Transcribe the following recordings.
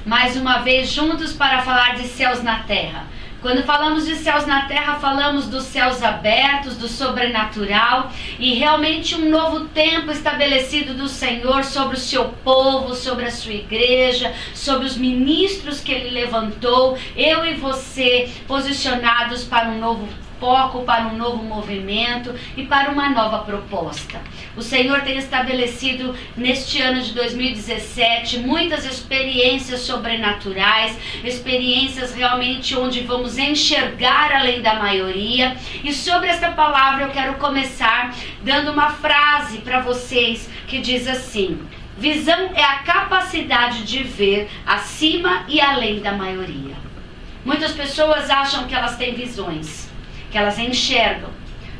mais uma vez juntos para falar de céus na terra. Quando falamos de céus na terra, falamos dos céus abertos, do sobrenatural e realmente um novo tempo estabelecido do Senhor sobre o seu povo, sobre a sua igreja, sobre os ministros que Ele levantou, eu e você posicionados para um novo foco, para um novo movimento e para uma nova proposta. O Senhor tem estabelecido neste ano de 2017 muitas experiências sobrenaturais, experiências realmente onde vamos enxergar além da maioria. E sobre essa palavra eu quero começar dando uma frase para vocês que diz assim: visão é a capacidade de ver acima e além da maioria. Muitas pessoas acham que elas têm visões, que elas enxergam.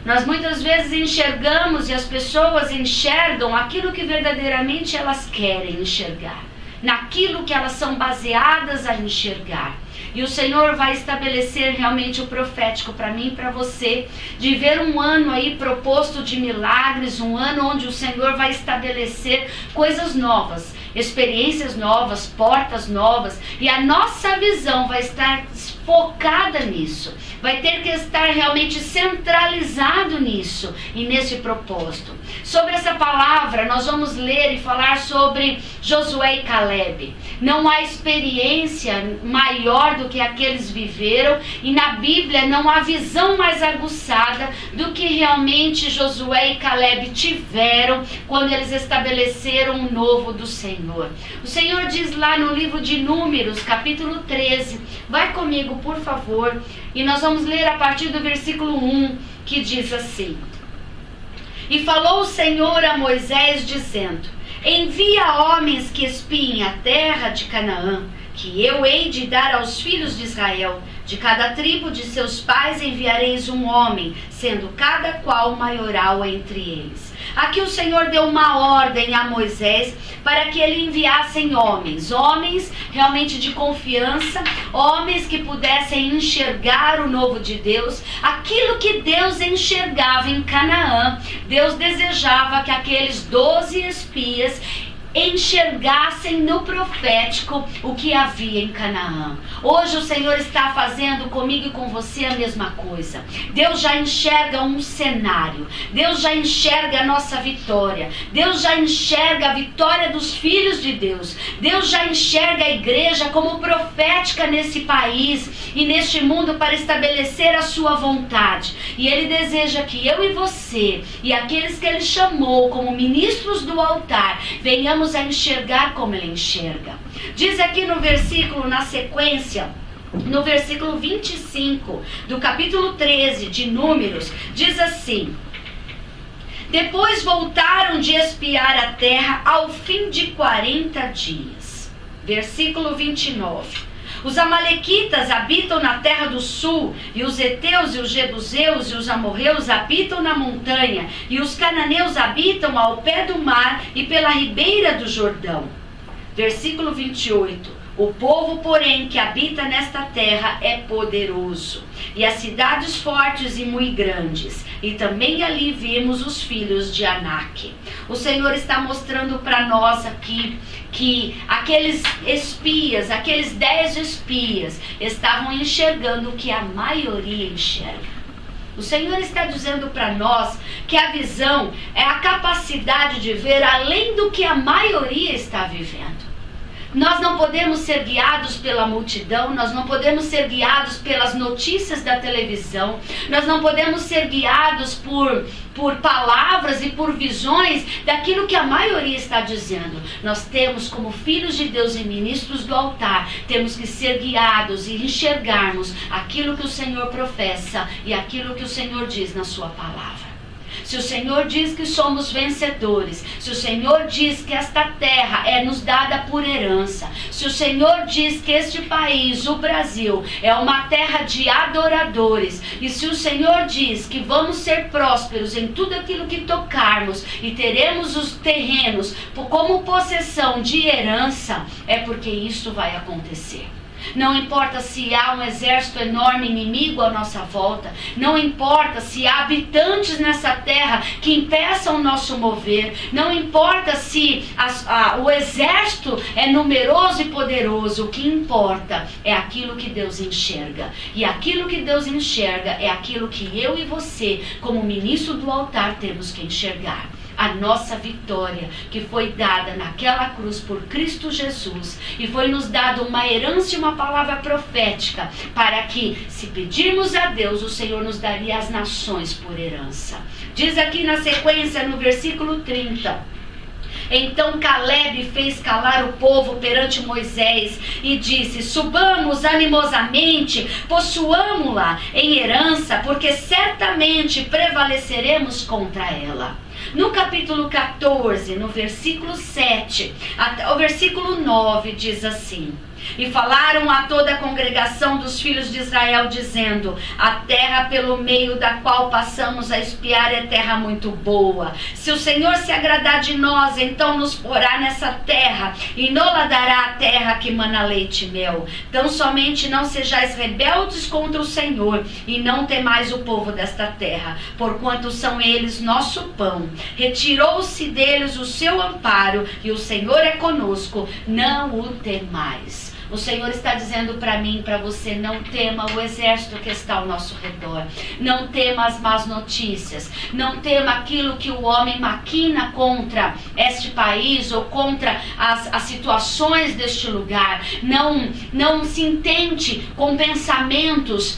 Nós muitas vezes enxergamos e as pessoas enxergam aquilo que verdadeiramente elas querem enxergar, naquilo que elas são baseadas a enxergar. E o Senhor vai estabelecer realmente o profético para mim e para você, de ver um ano aí proposto de milagres, um ano onde o Senhor vai estabelecer coisas novas, experiências novas, portas novas, e a nossa visão vai estar focada nisso, vai ter que estar realmente centralizado nisso e nesse propósito. Sobre essa palavra nós vamos ler e falar sobre Josué e Caleb. Não há experiência maior do que aqueles viveram, e na Bíblia não há visão mais aguçada do que realmente Josué e Caleb tiveram quando eles estabeleceram o novo do Senhor. O Senhor diz lá no livro de Números, capítulo 13, vai comigo por favor, e nós vamos ler a partir do versículo 1, que diz assim: e falou o Senhor a Moisés dizendo: envia homens que espiem a terra de Canaã, que eu hei de dar aos filhos de Israel. De cada tribo de seus pais enviareis um homem, sendo cada qual maioral entre eles. Aqui o Senhor deu uma ordem a Moisés para que ele enviasse homens realmente de confiança, homens que pudessem enxergar o novo de Deus, aquilo que Deus enxergava em Canaã. Deus desejava que aqueles 12 espias enxergassem no profético o que havia em Canaã. Hoje o Senhor está fazendo comigo e com você a mesma coisa. Deus já enxerga um cenário, Deus já enxerga a nossa vitória, Deus já enxerga a vitória dos filhos de Deus, Deus já enxerga a igreja como profética nesse país e neste mundo para estabelecer a sua vontade. E Ele deseja que eu e você e aqueles que Ele chamou como ministros do altar venhamos a enxergar como Ele enxerga. Diz aqui no versículo, na sequência, no versículo 25 do capítulo 13 de Números, diz assim: depois voltaram de espiar a terra ao fim de 40 dias. Versículo 29. Os amalequitas habitam na terra do sul, e os heteus e os jebuseus e os amorreus habitam na montanha, e os cananeus habitam ao pé do mar e pela ribeira do Jordão. Versículo 28. O povo, porém, que habita nesta terra é poderoso, e as cidades fortes e muito grandes, e também ali vimos os filhos de Anak. O Senhor está mostrando para nós aqui que aqueles espias, aqueles 10 espias, estavam enxergando o que a maioria enxerga. O Senhor está dizendo para nós que a visão é a capacidade de ver além do que a maioria está vivendo. Nós não podemos ser guiados pela multidão, nós não podemos ser guiados pelas notícias da televisão, nós não podemos ser guiados por palavras e por visões daquilo que a maioria está dizendo. Nós temos, como filhos de Deus e ministros do altar, temos que ser guiados e enxergarmos aquilo que o Senhor professa e aquilo que o Senhor diz na sua palavra. Se o Senhor diz que somos vencedores, se o Senhor diz que esta terra é nos dada por herança, se o Senhor diz que este país, o Brasil, é uma terra de adoradores, e se o Senhor diz que vamos ser prósperos em tudo aquilo que tocarmos e teremos os terrenos como possessão de herança, é porque isso vai acontecer. não importa se há um exército enorme inimigo à nossa volta, não importa se há habitantes nessa terra que impeçam o nosso mover, não importa se o exército é numeroso e poderoso, o que importa é aquilo que Deus enxerga. E aquilo que Deus enxerga é aquilo que eu e você, como ministro do altar, temos que enxergar. A nossa vitória que foi dada naquela cruz por Cristo Jesus, e foi nos dado uma herança e uma palavra profética para que, se pedirmos a Deus, o Senhor nos daria as nações por herança. Diz aqui na sequência, no versículo 30: então Caleb fez calar o povo perante Moisés e disse: subamos animosamente, possuamo-la em herança, porque certamente prevaleceremos contra ela. No capítulo 14, no versículo 7 até o versículo 9, diz assim: e falaram a toda a congregação dos filhos de Israel, dizendo: a terra pelo meio da qual passamos a espiar é terra muito boa. Se o Senhor se agradar de nós, então nos porá nessa terra, e nola dará a terra que mana leite e mel. Então somente não sejais rebeldes contra o Senhor, e não temais o povo desta terra, porquanto são eles nosso pão. Retirou-se deles o seu amparo, e o Senhor é conosco, não o temais. O Senhor está dizendo para mim e para você: não tema o exército que está ao nosso redor. Não tema as más notícias. Não tema aquilo que o homem maquina contra este país ou contra as situações deste lugar. Não se intente com pensamentos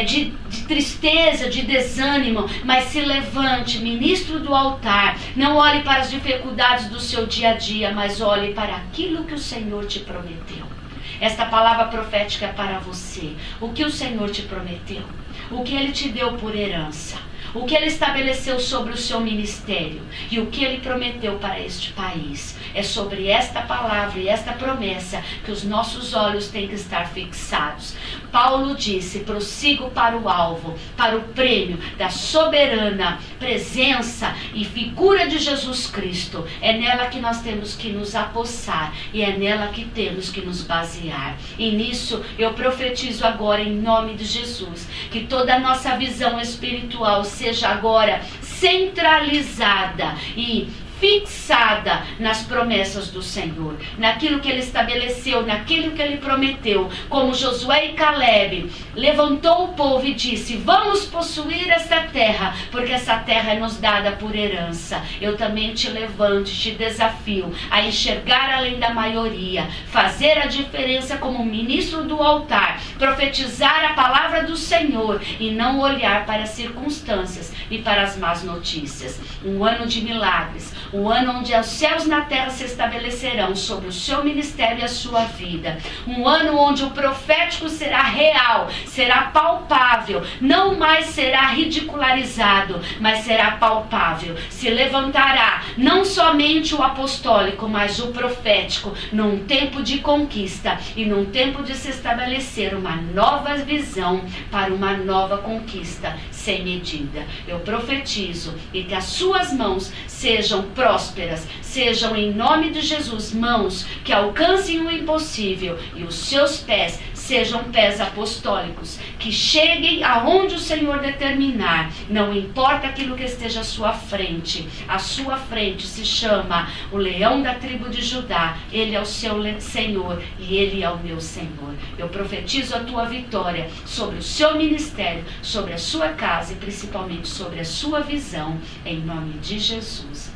de tristeza, de desânimo, mas se levante, ministro do altar. Não olhe para as dificuldades do seu dia a dia, mas olhe para aquilo que o Senhor te prometeu. Esta palavra profética é para você. O que o Senhor te prometeu, o que Ele te deu por herança, o que Ele estabeleceu sobre o seu ministério e o que Ele prometeu para este país. É sobre esta palavra e esta promessa que os nossos olhos têm que estar fixados. Paulo disse: prossigo para o alvo, para o prêmio da soberana presença e figura de Jesus Cristo. É nela que nós temos que nos apossar e é nela que temos que nos basear. E nisso eu profetizo agora, em nome de Jesus, que toda a nossa visão espiritual seja agora centralizada e fixada nas promessas do Senhor, naquilo que Ele estabeleceu, naquilo que Ele prometeu. Como Josué e Caleb levantou o povo e disse: vamos possuir essa terra, porque essa terra é nos dada por herança. Eu também te levanto e te desafio a enxergar além da maioria, fazer a diferença como ministro do altar, profetizar a palavra do Senhor e não olhar para as circunstâncias e para as más notícias. Um ano de milagres, um ano onde os céus na terra se estabelecerão sobre o seu ministério e a sua vida. Um ano onde o profético será real, será palpável, não mais será ridicularizado, mas será palpável. Se levantará não somente o apostólico, mas o profético, num tempo de conquista e num tempo de se estabelecer uma nova visão para uma nova conquista sem medida. Eu profetizo e que as suas mãos sejam prósperas, sejam em nome de Jesus mãos que alcancem o impossível, e os seus pés sejam pés apostólicos, que cheguem aonde o Senhor determinar. Não importa aquilo que esteja à sua frente. A sua frente se chama o leão da tribo de Judá. Ele é o seu Senhor e Ele é o meu Senhor. Eu profetizo a tua vitória sobre o seu ministério, sobre a sua casa e principalmente sobre a sua visão, em nome de Jesus.